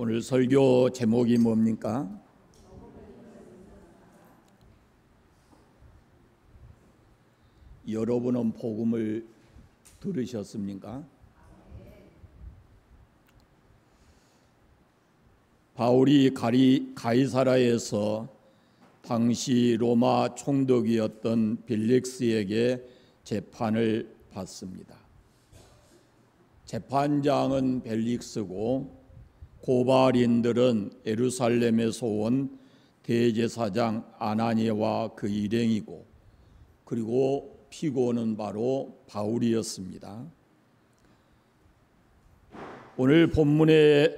오늘 설교 제목이 뭡니까? 여러분은 복음을 들으셨습니까? 바울이 가이사라에서 당시 로마 총독이었던 벨릭스에게 재판을 받습니다. 재판장은 벨릭스고 고발인들은 예루살렘에서 온 대제사장 아나니아와 그 일행이고, 그리고 피고는 바로 바울이었습니다. 오늘 본문에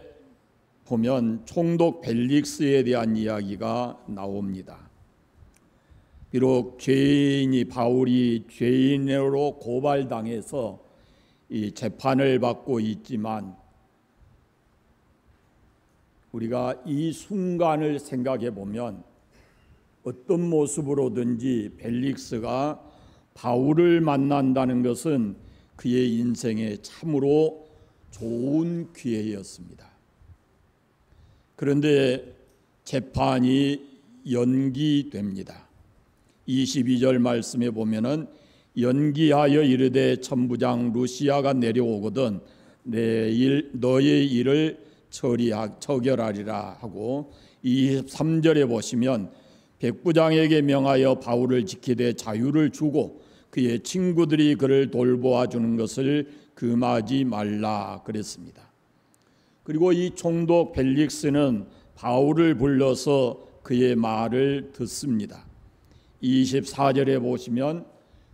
보면 총독 벨릭스에 대한 이야기가 나옵니다. 비록 죄인이 바울이 죄인으로 고발당해서 이 재판을 받고 있지만, 우리가 이 순간을 생각해 보면 어떤 모습으로든지 벨릭스가 바울을 만난다는 것은 그의 인생에 참으로 좋은 기회였습니다. 그런데 재판이 연기됩니다. 22절 말씀에 보면은 연기하여 이르되 천부장 루시아가 내려오거든 너의 일을 처결하리라 하고, 23절에 보시면 백부장에게 명하여 바울을 지키되 자유를 주고 그의 친구들이 그를 돌보아 주는 것을 금하지 말라 그랬습니다. 그리고 이 총독 벨릭스는 바울을 불러서 그의 말을 듣습니다. 24절에 보시면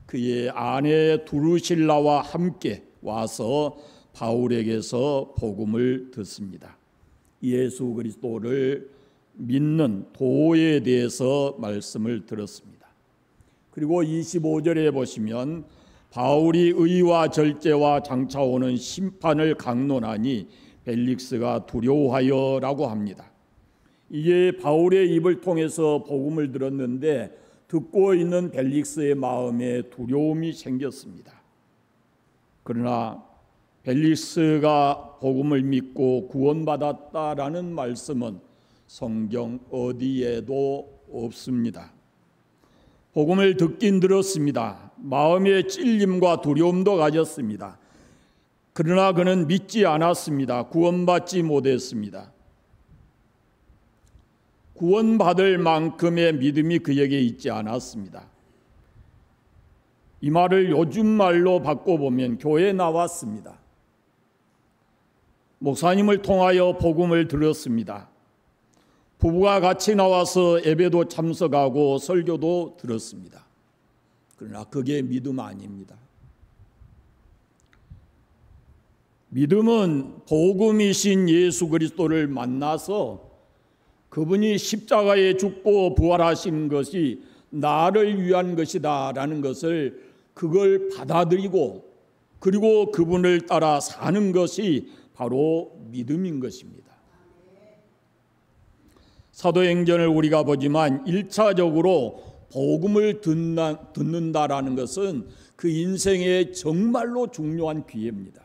그의 아내 두루실라와 함께 와서 바울에게서 복음을 듣습니다. 예수 그리스도를 믿는 도에 대해서 말씀을 들었습니다. 그리고 25절에 보시면 바울이 의와 절제와 장차 오는 심판을 강론하니 벨릭스가 두려워하여라고 합니다. 이게 바울의 입을 통해서 복음을 들었는데 듣고 있는 벨릭스의 마음에 두려움이 생겼습니다. 그러나 벨릭스가 복음을 믿고 구원받았다라는 말씀은 성경 어디에도 없습니다. 복음을 듣긴 들었습니다. 마음의 찔림과 두려움도 가졌습니다. 그러나 그는 믿지 않았습니다. 구원받지 못했습니다. 구원받을 만큼의 믿음이 그에게 있지 않았습니다. 이 말을 요즘 말로 바꿔보면 교회에 나왔습니다. 목사님을 통하여 복음을 들었습니다. 부부가 같이 나와서 예배도 참석하고 설교도 들었습니다. 그러나 그게 믿음 아닙니다. 믿음은 복음이신 예수 그리스도를 만나서 그분이 십자가에 죽고 부활하신 것이 나를 위한 것이다 라는 것을 그걸 받아들이고, 그리고 그분을 따라 사는 것이 바로 믿음인 것입니다. 사도행전을 우리가 보지만 1차적으로 복음을 듣는다라는 것은 그 인생에 정말로 중요한 기회입니다.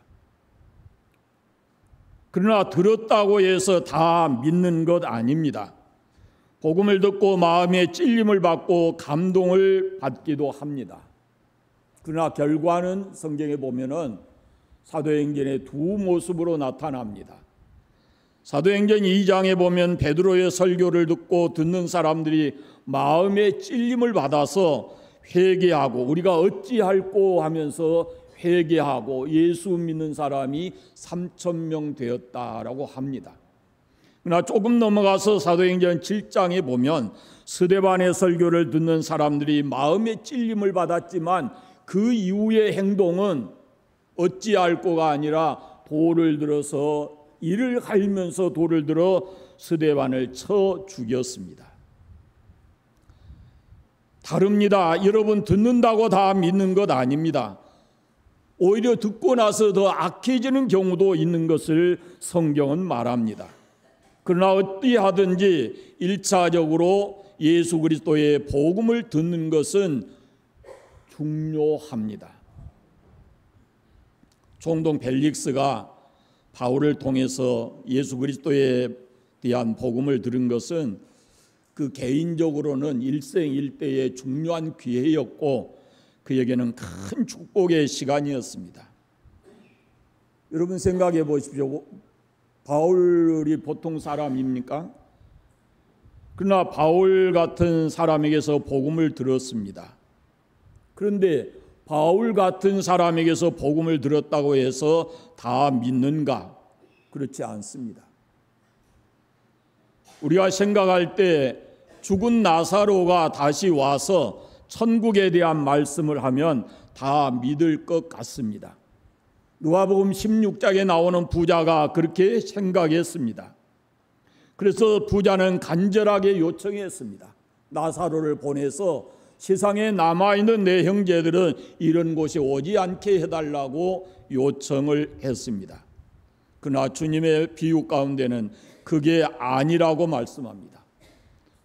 그러나 들었다고 해서 다 믿는 것 아닙니다. 복음을 듣고 마음에 찔림을 받고 감동을 받기도 합니다. 그러나 결과는 성경에 보면은 사도행전의 두 모습으로 나타납니다. 사도행전 2장에 보면 베드로의 설교를 듣고 듣는 사람들이 마음에 찔림을 받아서 회개하고, 우리가 어찌할꼬 하면서 회개하고 예수 믿는 사람이 3,000명 되었다라고 합니다. 그러나 조금 넘어가서 사도행전 7장에 보면 스데반의 설교를 듣는 사람들이 마음에 찔림을 받았지만 그 이후의 행동은 어찌할꼬가 아니라 돌을 들어서, 이를 갈면서 돌을 들어 스데반을 쳐 죽였습니다. 다릅니다. 여러분, 듣는다고 다 믿는 것 아닙니다. 오히려 듣고 나서 더 악해지는 경우도 있는 것을 성경은 말합니다. 그러나 어찌하든지 1차적으로 예수 그리스도의 복음을 듣는 것은 중요합니다. 총독 벨릭스가 바울을 통해서 예수 그리스도에 대한 복음을 들은 것은 그 개인적으로는 일생일대의 중요한 기회였고 그에게는 큰 축복의 시간이었습니다. 여러분 생각해 보십시오. 바울이 보통 사람입니까? 그러나 바울 같은 사람에게서 복음을 들었습니다. 그런데 바울 같은 사람에게서 복음을 들었다고 해서 다 믿는가? 그렇지 않습니다. 우리가 생각할 때 죽은 나사로가 다시 와서 천국에 대한 말씀을 하면 다 믿을 것 같습니다. 누가복음 16장에 나오는 부자가 그렇게 생각했습니다. 그래서 부자는 간절하게 요청했습니다. 나사로를 보내서 세상에 남아있는 내 형제들은 이런 곳에 오지 않게 해달라고 요청을 했습니다. 그러나 주님의 비유 가운데는 그게 아니라고 말씀합니다.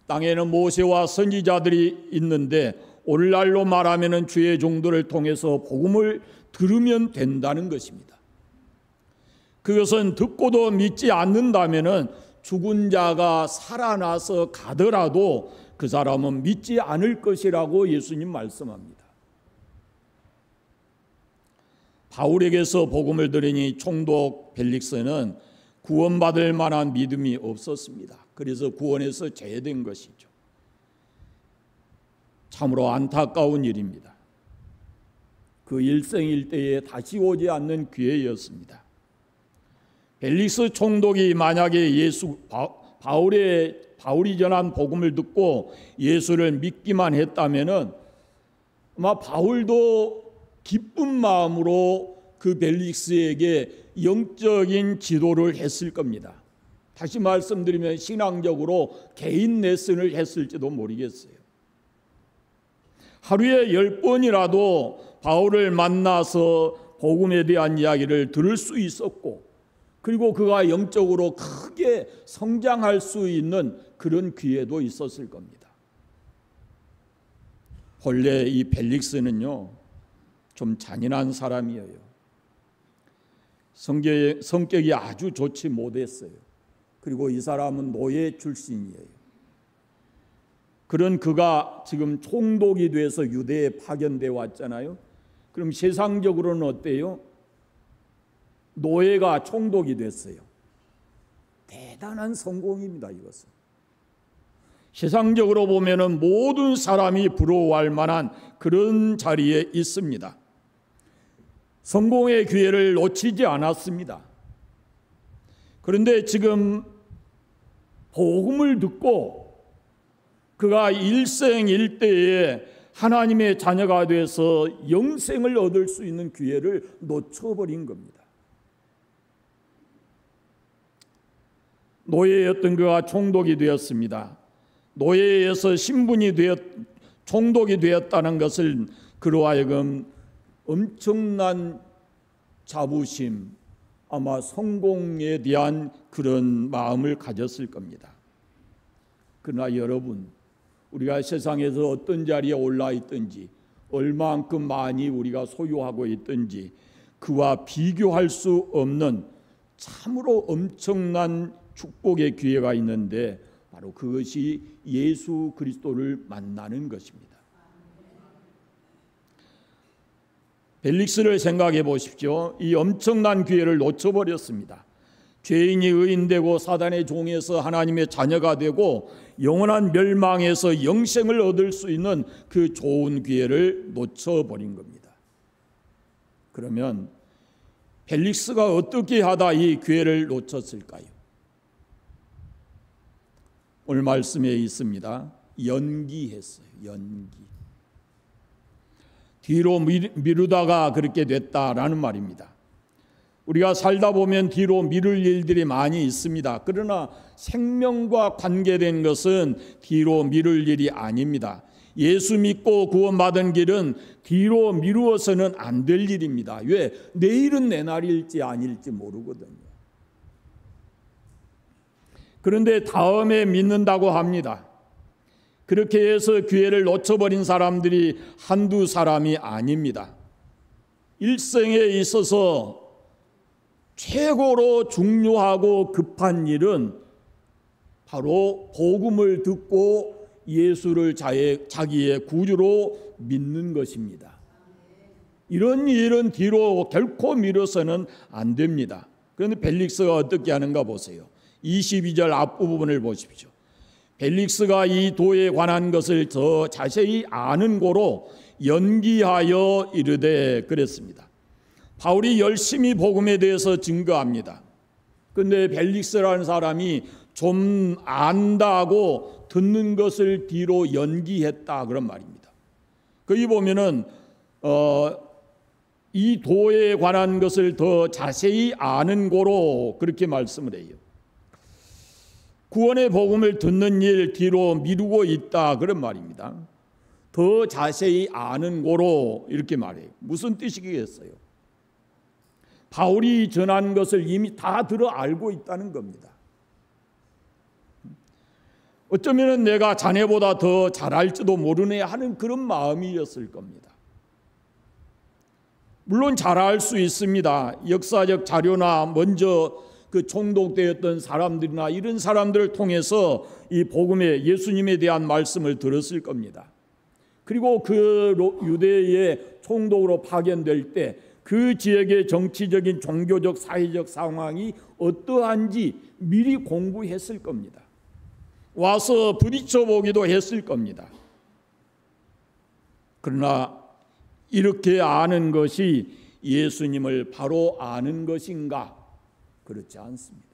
땅에는 모세와 선지자들이 있는데 오늘날로 말하면 주의 종들을 통해서 복음을 들으면 된다는 것입니다. 그것은 듣고도 믿지 않는다면 죽은 자가 살아나서 가더라도 그 사람은 믿지 않을 것이라고 예수님 말씀합니다. 바울에게서 복음을 들으니 총독 벨릭스는 구원받을 만한 믿음이 없었습니다. 그래서 구원에서 제외된 것이죠. 참으로 안타까운 일입니다. 그 일생일대에 다시 오지 않는 기회였습니다. 벨릭스 총독이 만약에 바울이 전한 복음을 듣고 예수를 믿기만 했다면은 아마 바울도 기쁜 마음으로 그 벨릭스에게 영적인 지도를 했을 겁니다. 다시 말씀드리면 신앙적으로 개인 레슨을 했을지도 모르겠어요. 하루에 10번이라도 바울을 만나서 복음에 대한 이야기를 들을 수 있었고 그리고 그가 영적으로 크게 성장할 수 있는 그런 기회도 있었을 겁니다. 본래 이 벨릭스는요 좀 잔인한 사람이에요. 성격이 아주 좋지 못했어요. 그리고 이 사람은 노예 출신이에요. 그런 그가 지금 총독이 돼서 유대에 파견돼 왔잖아요. 그럼 세상적으로는 어때요? 노예가 총독이 됐어요. 대단한 성공입니다. 이것은 세상적으로 보면은 모든 사람이 부러워할 만한 그런 자리에 있습니다. 성공의 기회를 놓치지 않았습니다. 그런데 지금 복음을 듣고 그가 일생일대에 하나님의 자녀가 돼서 영생을 얻을 수 있는 기회를 놓쳐버린 겁니다. 노예였던 그가 총독이 되었습니다. 노예에서 신분이 총독이 되었다는 것을 그로 하여금 엄청난 자부심, 아마 성공에 대한 그런 마음을 가졌을 겁니다. 그러나 여러분, 우리가 세상에서 어떤 자리에 올라 있든지 얼마만큼 많이 우리가 소유하고 있든지 그와 비교할 수 없는 참으로 엄청난 축복의 기회가 있는데 바로 그것이 예수 그리스도를 만나는 것입니다. 벨릭스를 생각해 보십시오. 이 엄청난 기회를 놓쳐버렸습니다. 죄인이 의인되고 사단의 종에서 하나님의 자녀가 되고 영원한 멸망에서 영생을 얻을 수 있는 그 좋은 기회를 놓쳐버린 겁니다. 그러면 벨릭스가 어떻게 하다 이 기회를 놓쳤을까요? 오늘 말씀에 있습니다. 연기했어요. 연기. 뒤로 미루다가 그렇게 됐다라는 말입니다. 우리가 살다 보면 뒤로 미룰 일들이 많이 있습니다. 그러나 생명과 관계된 것은 뒤로 미룰 일이 아닙니다. 예수 믿고 구원받은 길은 뒤로 미루어서는 안 될 일입니다. 왜? 내일은 내 날일지 아닐지 모르거든요. 그런데 다음에 믿는다고 합니다. 그렇게 해서 기회를 놓쳐버린 사람들이 한두 사람이 아닙니다. 일생에 있어서 최고로 중요하고 급한 일은 바로 복음을 듣고 예수를 자기의 구주로 믿는 것입니다. 이런 일은 뒤로 결코 미뤄서는 안 됩니다. 그런데 벨릭스가 어떻게 하는가 보세요. 22절 앞부분을 보십시오. 벨릭스가 이 도에 관한 것을 더 자세히 아는 고로 연기하여 이르되 그랬습니다. 바울이 열심히 복음에 대해서 증거합니다. 그런데 벨릭스라는 사람이 좀 안다고 듣는 것을 뒤로 연기했다 그런 말입니다. 거기 보면은 이 도에 관한 것을 더 자세히 아는 고로 그렇게 말씀을 해요. 구원의 복음을 듣는 일 뒤로 미루고 있다 그런 말입니다. 더 자세히 아는 고로 이렇게 말해요. 무슨 뜻이겠어요? 바울이 전한 것을 이미 다 들어 알고 있다는 겁니다. 어쩌면 내가 자네보다 더 잘할지도 모르네 하는 그런 마음이었을 겁니다. 물론 잘할 수 있습니다. 역사적 자료나 먼저 그 총독되었던 사람들이나 이런 사람들을 통해서 이 복음의 예수님에 대한 말씀을 들었을 겁니다. 그리고 그 유대의 총독으로 파견될 때 그 지역의 정치적인 종교적 사회적 상황이 어떠한지 미리 공부했을 겁니다. 와서 부딪혀 보기도 했을 겁니다. 그러나 이렇게 아는 것이 예수님을 바로 아는 것인가? 그렇지 않습니다.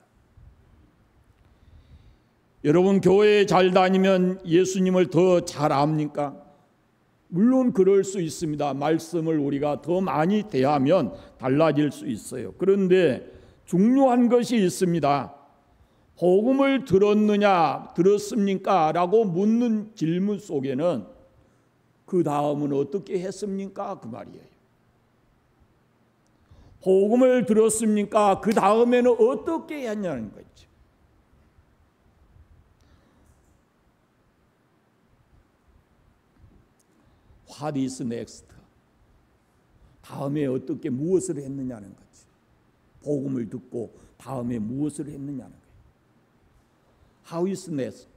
여러분 교회에 잘 다니면 예수님을 더 잘 압니까? 물론 그럴 수 있습니다. 말씀을 우리가 더 많이 대하면 달라질 수 있어요. 그런데 중요한 것이 있습니다. 복음을 들었습니까? 라고 묻는 질문 속에는 그 다음은 어떻게 했습니까? 그 말이에요. 복음을 들었습니까? 그 다음에는 어떻게 했냐는 거죠. What is next? 다음에 어떻게 무엇을 했느냐는 거지. 복음을 듣고 다음에 무엇을 했느냐는 거예요. How is next?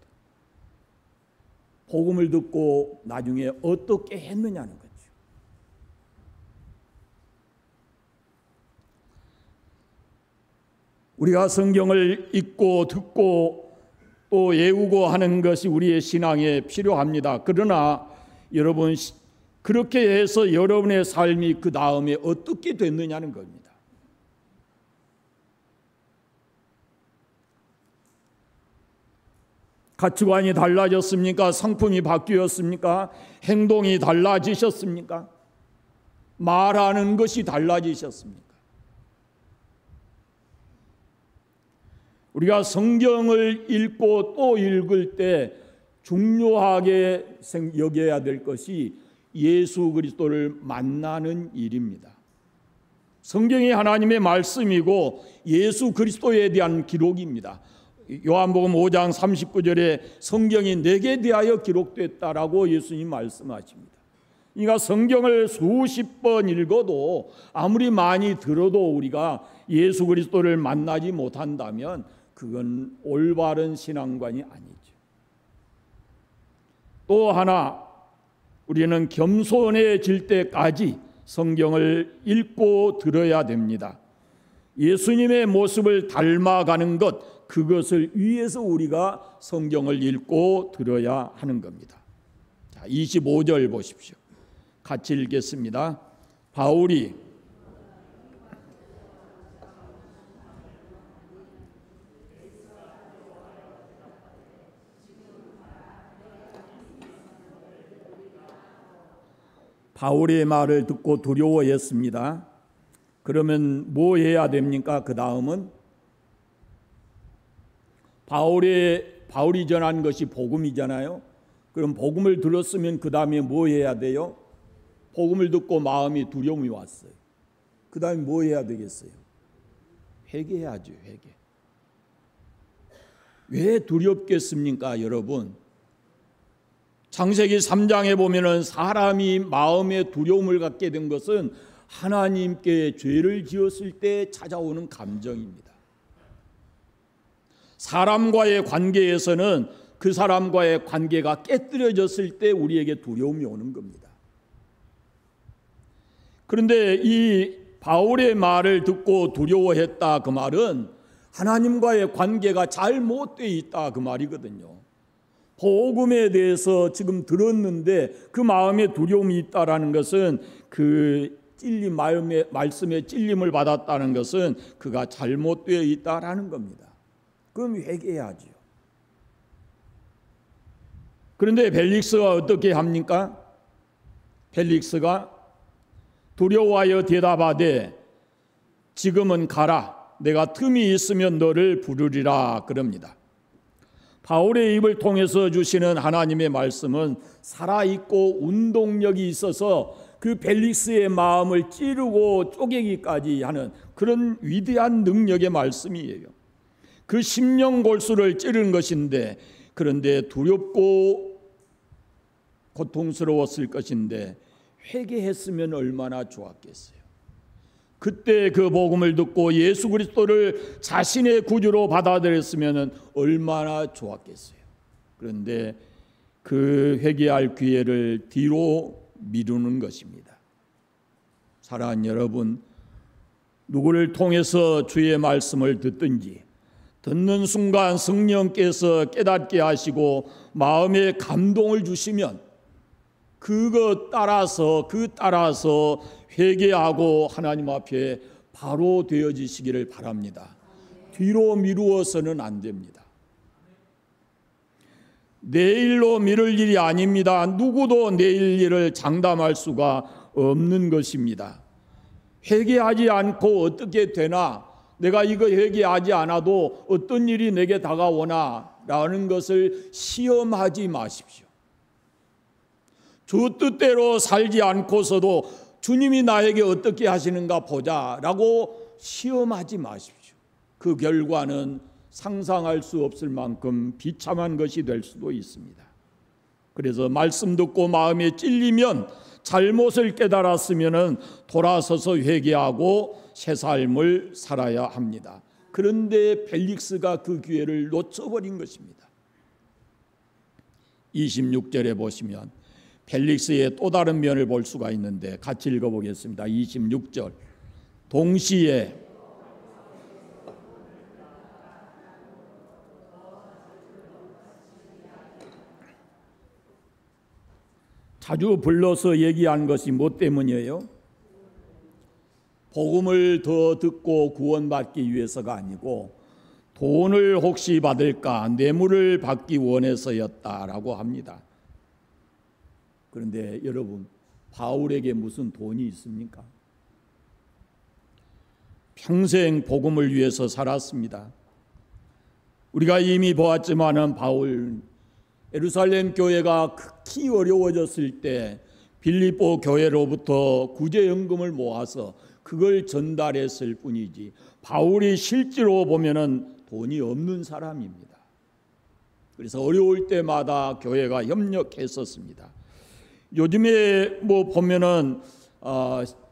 복음을 듣고 나중에 어떻게 했느냐는 거죠. 우리가 성경을 읽고 듣고 또 외우고 하는 것이 우리의 신앙에 필요합니다. 그러나 여러분 그렇게 해서 여러분의 삶이 그 다음에 어떻게 됐느냐는 겁니다. 가치관이 달라졌습니까? 상품이 바뀌었습니까? 행동이 달라지셨습니까? 말하는 것이 달라지셨습니까? 우리가 성경을 읽고 또 읽을 때 중요하게 여겨야 될 것이 예수 그리스도를 만나는 일입니다. 성경이 하나님의 말씀이고 예수 그리스도에 대한 기록입니다. 요한복음 5장 39절에 성경이 내게 대하여 기록됐다라고 예수님 말씀하십니다. 그러니까 성경을 수십 번 읽어도 아무리 많이 들어도 우리가 예수 그리스도를 만나지 못한다면 그건 올바른 신앙관이 아니죠. 또 하나 우리는 겸손해질 때까지 성경을 읽고 들어야 됩니다. 예수님의 모습을 닮아가는 것, 그것을 위해서 우리가 성경을 읽고 들어야 하는 겁니다. 자, 25절 보십시오. 같이 읽겠습니다. 바울이 바울의 말을 듣고 두려워했습니다. 그러면 뭐 해야 됩니까? 그 다음은 바울이 전한 것이 복음이잖아요. 그럼 복음을 들었으면 그 다음에 뭐 해야 돼요? 복음을 듣고 마음이 두려움이 왔어요. 그 다음에 뭐 해야 되겠어요? 회개해야죠. 회개. 왜 두렵겠습니까, 여러분? 창세기 3장에 보면은 사람이 마음에 두려움을 갖게 된 것은 하나님께 죄를 지었을 때 찾아오는 감정입니다. 사람과의 관계에서는 그 사람과의 관계가 깨뜨려졌을 때 우리에게 두려움이 오는 겁니다. 그런데 이 바울의 말을 듣고 두려워했다, 그 말은 하나님과의 관계가 잘못되어 있다, 그 말이거든요. 복음에 대해서 지금 들었는데 그 마음에 두려움이 있다라는 것은, 그 찔림, 말씀에 찔림을 받았다는 것은 그가 잘못되어 있다라는 겁니다. 그럼 회개해야죠. 그런데 벨릭스가 어떻게 합니까? 벨릭스가 두려워하여 대답하되 지금은 가라, 내가 틈이 있으면 너를 부르리라 그럽니다. 바울의 입을 통해서 주시는 하나님의 말씀은 살아있고 운동력이 있어서 그 벨릭스의 마음을 찌르고 쪼개기까지 하는 그런 위대한 능력의 말씀이에요. 그 심령골수를 찌르는 것인데, 그런데 두렵고 고통스러웠을 것인데 회개했으면 얼마나 좋았겠어요. 그때 그 복음을 듣고 예수 그리스도를 자신의 구주로 받아들였으면 얼마나 좋았겠어요. 그런데 그 회개할 기회를 뒤로 미루는 것입니다. 사랑하는 여러분, 누구를 통해서 주의 말씀을 듣든지 듣는 순간 성령께서 깨닫게 하시고 마음에 감동을 주시면 그것 따라서 회개하고 하나님 앞에 바로 되어지시기를 바랍니다. 뒤로 미루어서는 안 됩니다. 내일로 미룰 일이 아닙니다. 누구도 내일 일을 장담할 수가 없는 것입니다. 회개하지 않고 어떻게 되나, 내가 이거 회개하지 않아도 어떤 일이 내게 다가오나 라는 것을 시험하지 마십시오. 주 뜻대로 살지 않고서도 주님이 나에게 어떻게 하시는가 보자라고 시험하지 마십시오. 그 결과는 상상할 수 없을 만큼 비참한 것이 될 수도 있습니다. 그래서 말씀 듣고 마음에 찔리면, 잘못을 깨달았으면 돌아서서 회개하고 새 삶을 살아야 합니다. 그런데 벨릭스가 그 기회를 놓쳐버린 것입니다. 26절에 보시면 벨릭스의 또 다른 면을 볼 수가 있는데 같이 읽어보겠습니다. 26절. 동시에 자주 불러서 얘기한 것이 뭐 때문이에요? 복음을 더 듣고 구원받기 위해서가 아니고 돈을 혹시 받을까, 뇌물을 받기 원해서였다라고 합니다. 그런데 여러분, 바울에게 무슨 돈이 있습니까? 평생 복음을 위해서 살았습니다. 우리가 이미 보았지만은 바울, 예루살렘 교회가 극히 어려워졌을 때 빌립보 교회로부터 구제연금을 모아서 그걸 전달했을 뿐이지, 바울이 실제로 보면은 돈이 없는 사람입니다. 그래서 어려울 때마다 교회가 협력했었습니다. 요즘에 뭐 보면은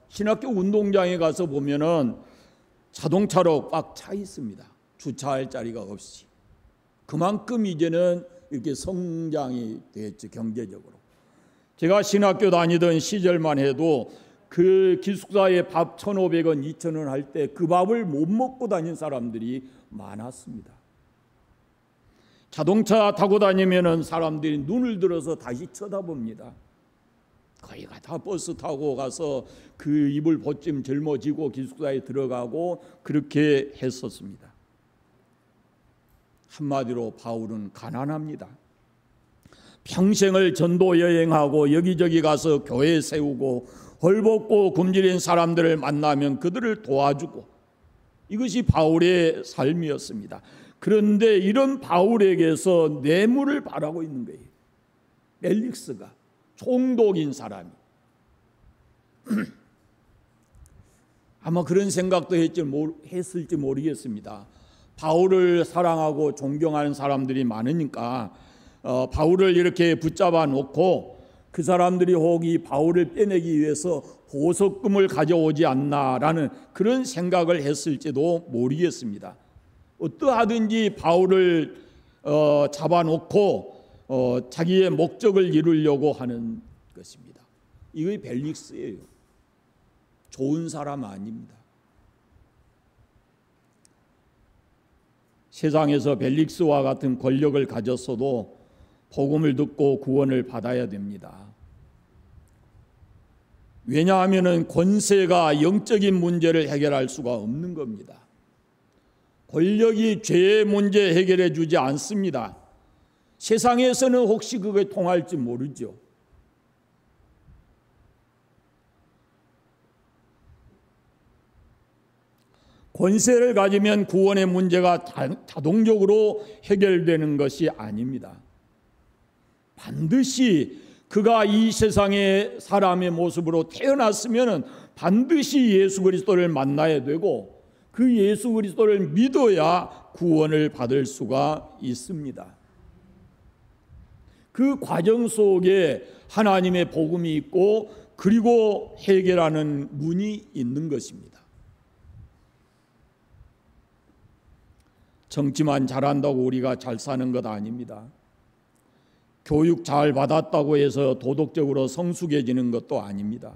신학교 운동장에 가서 보면은 자동차로 꽉 차 있습니다. 주차할 자리가 없이. 그만큼 이제는 이렇게 성장이 됐죠, 경제적으로. 제가 신학교 다니던 시절만 해도 그 기숙사에 밥 1,500원, 2,000원 할 때 그 밥을 못 먹고 다닌 사람들이 많았습니다. 자동차 타고 다니면은 사람들이 눈을 들어서 다시 쳐다봅니다. 거의가 다 버스 타고 가서 그 이불 벗짐 짊어지고 기숙사에 들어가고 그렇게 했었습니다. 한마디로 바울은 가난합니다. 평생을 전도 여행하고 여기저기 가서 교회 세우고 헐벗고 굶주린 사람들을 만나면 그들을 도와주고, 이것이 바울의 삶이었습니다. 그런데 이런 바울에게서 뇌물을 바라고 있는 거예요. 벨릭스가, 총독인 사람이. 아마 그런 생각도 했을지 모르겠습니다. 바울을 사랑하고 존경하는 사람들이 많으니까 바울을 이렇게 붙잡아 놓고 그 사람들이 혹 이 바울을 빼내기 위해서 보석금을 가져오지 않나라는 그런 생각을 했을지도 모르겠습니다. 어떠하든지 바울을 잡아놓고 자기의 목적을 이루려고 하는 것입니다. 이게 벨릭스예요. 좋은 사람 아닙니다. 세상에서 벨릭스와 같은 권력을 가졌어도 복음을 듣고 구원을 받아야 됩니다. 왜냐하면 권세가 영적인 문제를 해결할 수가 없는 겁니다. 권력이 죄의 문제 해결해 주지 않습니다. 세상에서는 혹시 그게 통할지 모르죠. 권세를 가지면 구원의 문제가 자동적으로 해결되는 것이 아닙니다. 반드시 그가 이 세상의 사람의 모습으로 태어났으면 반드시 예수 그리스도를 만나야 되고 그 예수 그리스도를 믿어야 구원을 받을 수가 있습니다. 그 과정 속에 하나님의 복음이 있고 그리고 해결하는 문이 있는 것입니다. 정치만 잘한다고 우리가 잘 사는 것 아닙니다. 교육 잘 받았다고 해서 도덕적으로 성숙해지는 것도 아닙니다.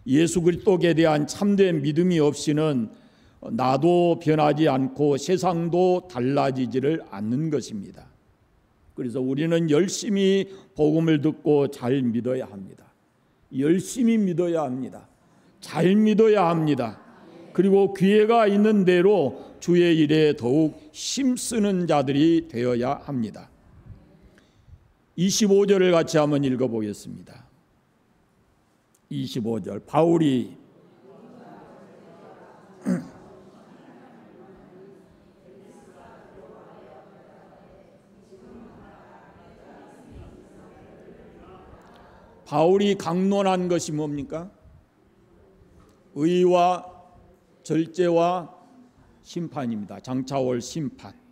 예수 그리스도에 대한 참된 믿음이 없이는 나도 변하지 않고 세상도 달라지지를 않는 것입니다. 그래서 우리는 열심히 복음을 듣고 잘 믿어야 합니다. 열심히 믿어야 합니다. 잘 믿어야 합니다. 그리고 기회가 있는 대로 주의 일에 더욱 힘쓰는 자들이 되어야 합니다. 25절을 같이 한번 읽어보겠습니다. 25절 바울이 강론한 것이 뭡니까? 의와 절제와 심판입니다. 장차올 심판.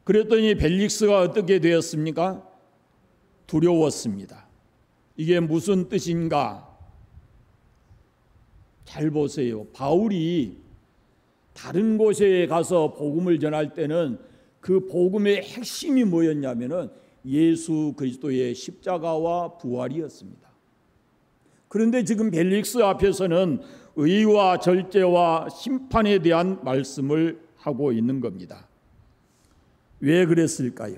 그랬더니 벨릭스가 어떻게 되었습니까? 두려웠습니다. 이게 무슨 뜻인가? 잘 보세요. 바울이 다른 곳에 가서 복음을 전할 때는 그 복음의 핵심이 뭐였냐면은 예수 그리스도의 십자가와 부활이었습니다. 그런데 지금 벨릭스 앞에서는 의와 절제와 심판에 대한 말씀을 하고 있는 겁니다. 왜 그랬을까요?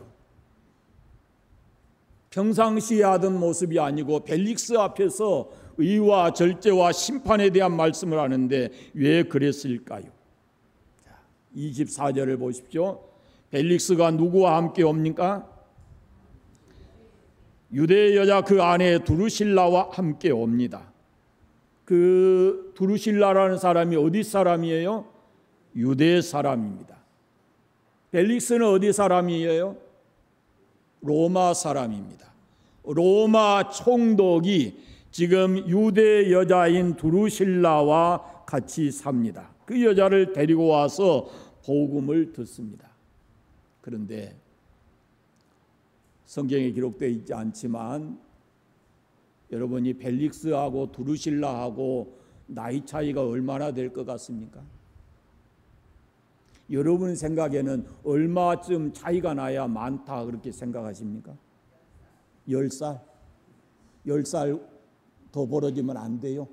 평상시에 하던 모습이 아니고 벨릭스 앞에서 의와 절제와 심판에 대한 말씀을 하는데 왜 그랬을까요? 24절을 보십시오. 벨릭스가 누구와 함께 옵니까? 유대 여자 그 아내 두루실라와 함께 옵니다. 그 두루실라라는 사람이 어디 사람이에요? 유대 사람입니다. 벨릭스는 어디 사람이에요? 로마 사람입니다. 로마 총독이 지금 유대 여자인 두루실라와 같이 삽니다. 그 여자를 데리고 와서 복음을 듣습니다. 그런데 성경에 기록되어 있지 않지만 여러분이 벨릭스하고 두루실라하고 나이 차이가 얼마나 될 것 같습니까? 여러분 생각에는 얼마쯤 차이가 나야 많다 그렇게 생각하십니까? 10살? 10살 더 벌어지면 안 돼요?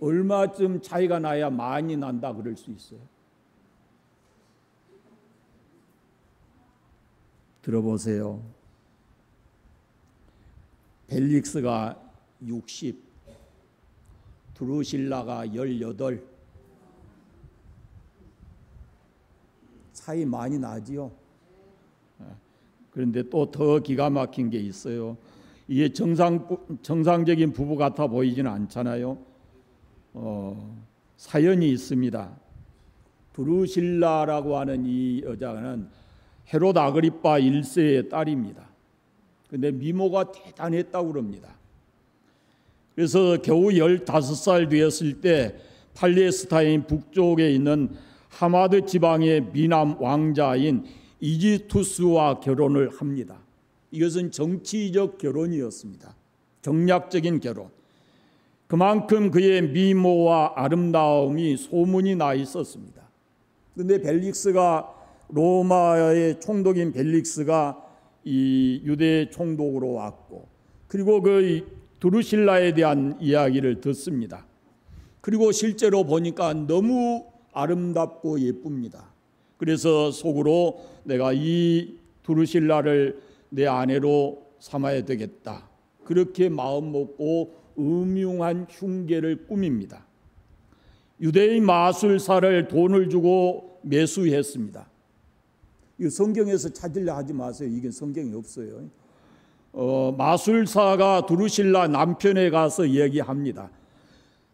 얼마쯤 차이가 나야 많이 난다 그럴 수 있어요? 들어보세요. 벨릭스가 60, 두루실라가 18. 차이 많이 나지요. 그런데 또 더 기가 막힌 게 있어요. 이게 정상적인 부부 같아 보이지는 않잖아요. 사연이 있습니다. 두루실라라고 하는 이 여자는 헤롯 아그리파 1세의 딸입니다. 그런데 미모가 대단했다고 그럽니다. 그래서 겨우 15살 되었을 때 팔레스타인 북쪽에 있는 하마드 지방의 미남 왕자인 이지투스와 결혼을 합니다. 이것은 정치적 결혼이었습니다. 정략적인 결혼. 그만큼 그의 미모와 아름다움이 소문이 나 있었습니다. 그런데 벨릭스가, 로마의 총독인 벨릭스가 이 유대 총독으로 왔고, 그리고 그 두루실라에 대한 이야기를 듣습니다. 그리고 실제로 보니까 너무 아름답고 예쁩니다. 그래서 속으로 내가 이 두루실라를 내 아내로 삼아야 되겠다, 그렇게 마음 먹고 음흉한 흉계를 꾸밉니다. 유대인 마술사를 돈을 주고 매수했습니다. 이 성경에서 찾으려 하지 마세요. 이게 성경에 없어요. 마술사가 두루실라 남편에 가서 얘기합니다.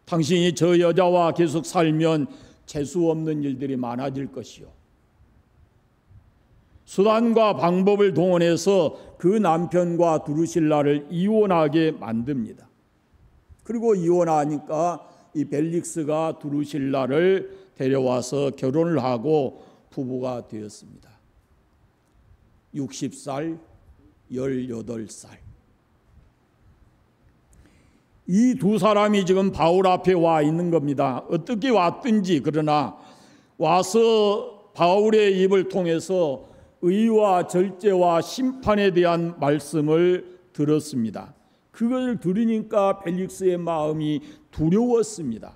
당신이 저 여자와 계속 살면 재수 없는 일들이 많아질 것이요. 수단과 방법을 동원해서 그 남편과 두루실라를 이혼하게 만듭니다. 그리고 이혼하니까 이 벨릭스가 두루실라를 데려와서 결혼을 하고 부부가 되었습니다. 60살, 18살. 이 두 사람이 지금 바울 앞에 와 있는 겁니다. 어떻게 왔든지, 그러나 와서 바울의 입을 통해서 의와 절제와 심판에 대한 말씀을 들었습니다. 그걸 들으니까 벨릭스의 마음이 두려웠습니다.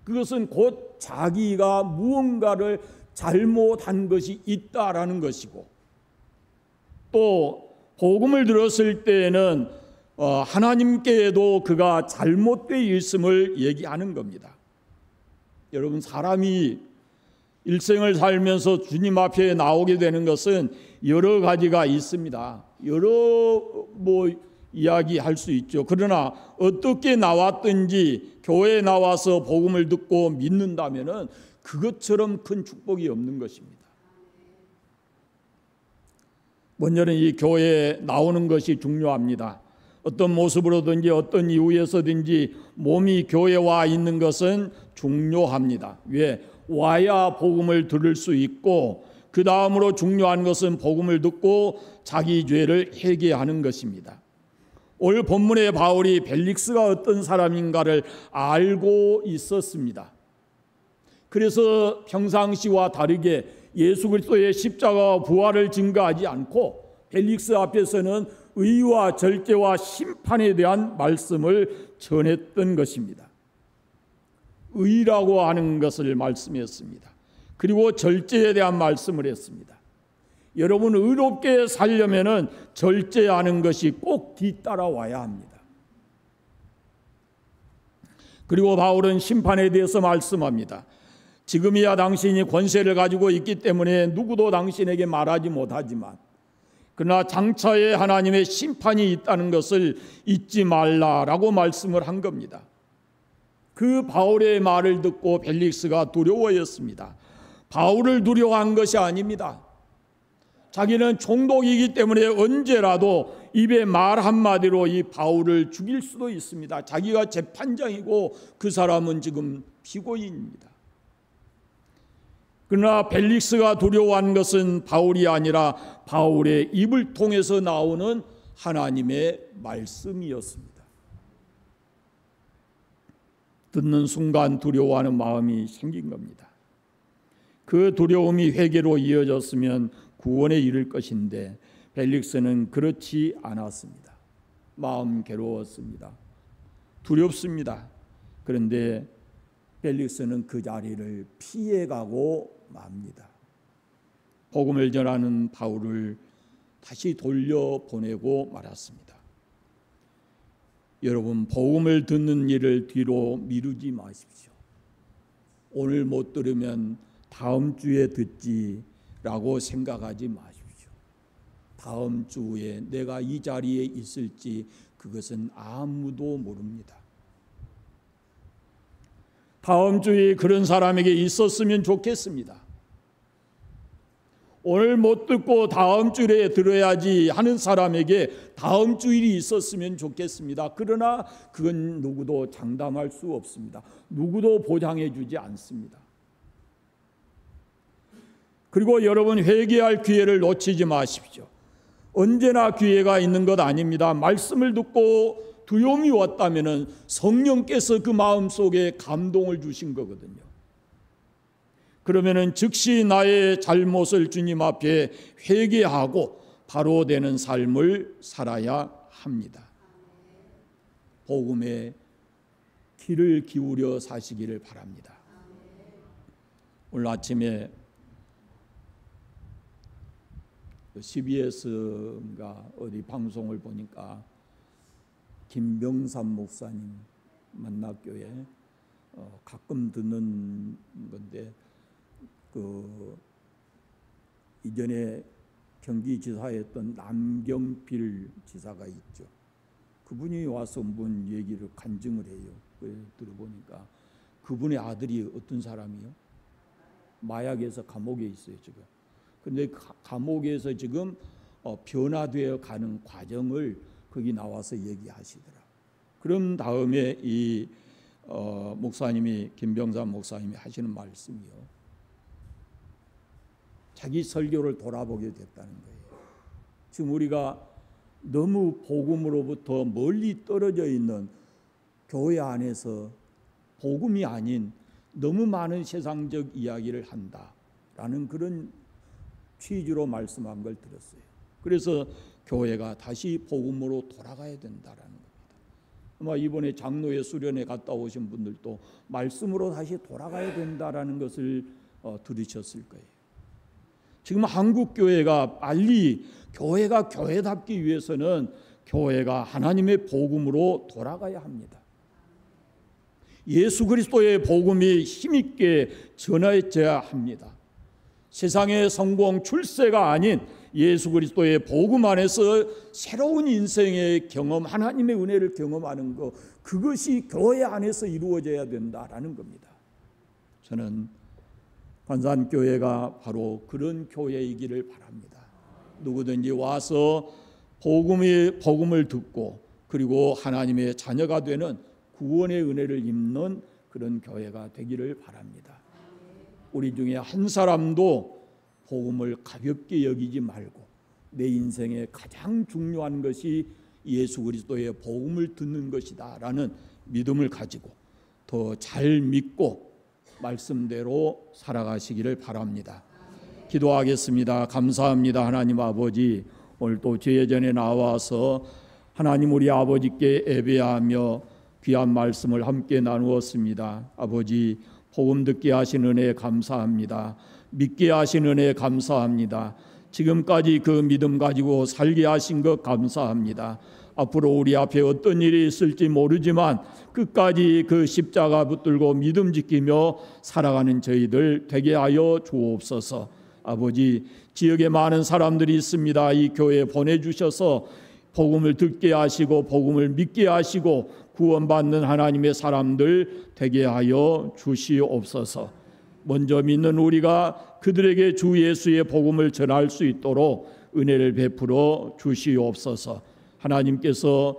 그것은 곧 자기가 무언가를 잘못한 것이 있다라는 것이고, 또 복음을 들었을 때에는 하나님께도 그가 잘못되어 있음을 얘기하는 겁니다. 여러분, 사람이 일생을 살면서 주님 앞에 나오게 되는 것은 여러 가지가 있습니다. 여러 이야기할 수 있죠. 그러나 어떻게 나왔든지 교회에 나와서 복음을 듣고 믿는다면은 그것처럼 큰 축복이 없는 것입니다. 먼저는 이 교회에 나오는 것이 중요합니다. 어떤 모습으로든지 어떤 이유에서든지 몸이 교회에 와 있는 것은 중요합니다. 왜? 와야 복음을 들을 수 있고, 그 다음으로 중요한 것은 복음을 듣고 자기 죄를 회개하는 것입니다. 오늘 본문의 바울이 벨릭스가 어떤 사람인가를 알고 있었습니다. 그래서 평상시와 다르게 예수 그리스도의 십자가와 부활을 증거하지 않고 벨릭스 앞에서는 의와 절제와 심판에 대한 말씀을 전했던 것입니다. 의라고 하는 것을 말씀했습니다. 그리고 절제에 대한 말씀을 했습니다. 여러분, 의롭게 살려면은 절제하는 것이 꼭 뒤따라와야 합니다. 그리고 바울은 심판에 대해서 말씀합니다. 지금이야 당신이 권세를 가지고 있기 때문에 누구도 당신에게 말하지 못하지만, 그러나 장차에 하나님의 심판이 있다는 것을 잊지 말라라고 말씀을 한 겁니다. 그 바울의 말을 듣고 벨릭스가 두려워했습니다. 바울을 두려워한 것이 아닙니다. 자기는 총독이기 때문에 언제라도 입에 말 한마디로 이 바울을 죽일 수도 있습니다. 자기가 재판장이고 그 사람은 지금 피고인입니다. 그러나 벨릭스가 두려워한 것은 바울이 아니라 바울의 입을 통해서 나오는 하나님의 말씀이었습니다. 듣는 순간 두려워하는 마음이 생긴 겁니다. 그 두려움이 회개로 이어졌으면 구원에 이를 것인데 벨릭스는 그렇지 않았습니다. 마음 괴로웠습니다. 두렵습니다. 그런데 벨릭스는 그 자리를 피해가고 맙니다. 복음을 전하는 바울을 다시 돌려보내고 말았습니다. 여러분, 복음을 듣는 일을 뒤로 미루지 마십시오. 오늘 못 들으면 다음 주에 듣지라고 생각하지 마십시오. 다음 주에 내가 이 자리에 있을지 그것은 아무도 모릅니다. 다음 주에 그런 사람에게 있었으면 좋겠습니다. 오늘 못 듣고 다음 주에 들어야지 하는 사람에게 다음 주일이 있었으면 좋겠습니다. 그러나 그건 누구도 장담할 수 없습니다. 누구도 보장해 주지 않습니다. 그리고 여러분 회개할 기회를 놓치지 마십시오. 언제나 기회가 있는 것 아닙니다. 말씀을 듣고 두려움이 왔다면 성령께서 그 마음속에 감동을 주신 거거든요. 그러면 즉시 나의 잘못을 주님 앞에 회개하고 바로 되는 삶을 살아야 합니다. 복음에 귀를 기울여 사시기를 바랍니다. 오늘 아침에 CBS인가 어디 방송을 보니까 김병삼 목사님 만나교회 가끔 듣는 건데 이전에 경기지사였던 남경필 지사가 있죠. 그분이 와서 뭔 얘기를 간증을 해요. 들어보니까 그분의 아들이 어떤 사람이요? 마약에서 감옥에 있어요 지금. 그런데 감옥에서 지금 변화되어 가는 과정을 거기 나와서 얘기하시더라. 그런 다음에 이 목사님이 김병삼 목사님이 하시는 말씀이요. 자기 설교를 돌아보게 됐다는 거예요. 지금 우리가 너무 복음으로부터 멀리 떨어져 있는 교회 안에서 복음이 아닌 너무 많은 세상적 이야기를 한다라는 그런 취지로 말씀한 걸 들었어요. 그래서 교회가 다시 복음으로 돌아가야 된다라는 겁니다. 아마 이번에 장로회 수련회 갔다 오신 분들도 말씀으로 다시 돌아가야 된다라는 것을 들으셨을 거예요. 지금 한국 교회가 빨리 교회가 교회답기 위해서는 교회가 하나님의 복음으로 돌아가야 합니다. 예수 그리스도의 복음이 힘있게 전해져야 합니다. 세상의 성공 출세가 아닌 예수 그리스도의 복음 안에서 새로운 인생의 경험, 하나님의 은혜를 경험하는 것, 그것이 교회 안에서 이루어져야 된다라는 겁니다. 저는 관산교회가 바로 그런 교회이기를 바랍니다. 누구든지 와서 복음을 듣고 그리고 하나님의 자녀가 되는 구원의 은혜를 입는 그런 교회가 되기를 바랍니다. 우리 중에 한 사람도 복음을 가볍게 여기지 말고 내 인생에 가장 중요한 것이 예수 그리스도의 복음을 듣는 것이다 라는 믿음을 가지고 더 잘 믿고 말씀대로 살아가시기를 바랍니다. 기도하겠습니다. 감사합니다. 하나님 아버지, 오늘 또 제전에 나와서 하나님 우리 아버지께 예배하며 귀한 말씀을 함께 나누었습니다. 아버지, 복음 듣게 하신 은혜 감사합니다. 믿게 하신 은혜 감사합니다. 지금까지 그 믿음 가지고 살게 하신 것 감사합니다. 앞으로 우리 앞에 어떤 일이 있을지 모르지만 끝까지 그 십자가 붙들고 믿음 지키며 살아가는 저희들 되게 하여 주옵소서. 아버지, 지역에 많은 사람들이 있습니다. 이 교회에 보내주셔서 복음을 듣게 하시고 복음을 믿게 하시고 구원받는 하나님의 사람들 되게 하여 주시옵소서. 먼저 믿는 우리가 그들에게 주 예수의 복음을 전할 수 있도록 은혜를 베풀어 주시옵소서. 하나님께서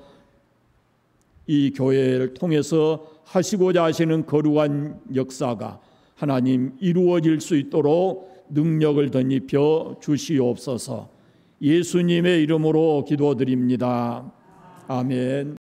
이 교회를 통해서 하시고자 하시는 거룩한 역사가 하나님 이루어질 수 있도록 능력을 덧입혀 주시옵소서. 예수님의 이름으로 기도드립니다. 아멘.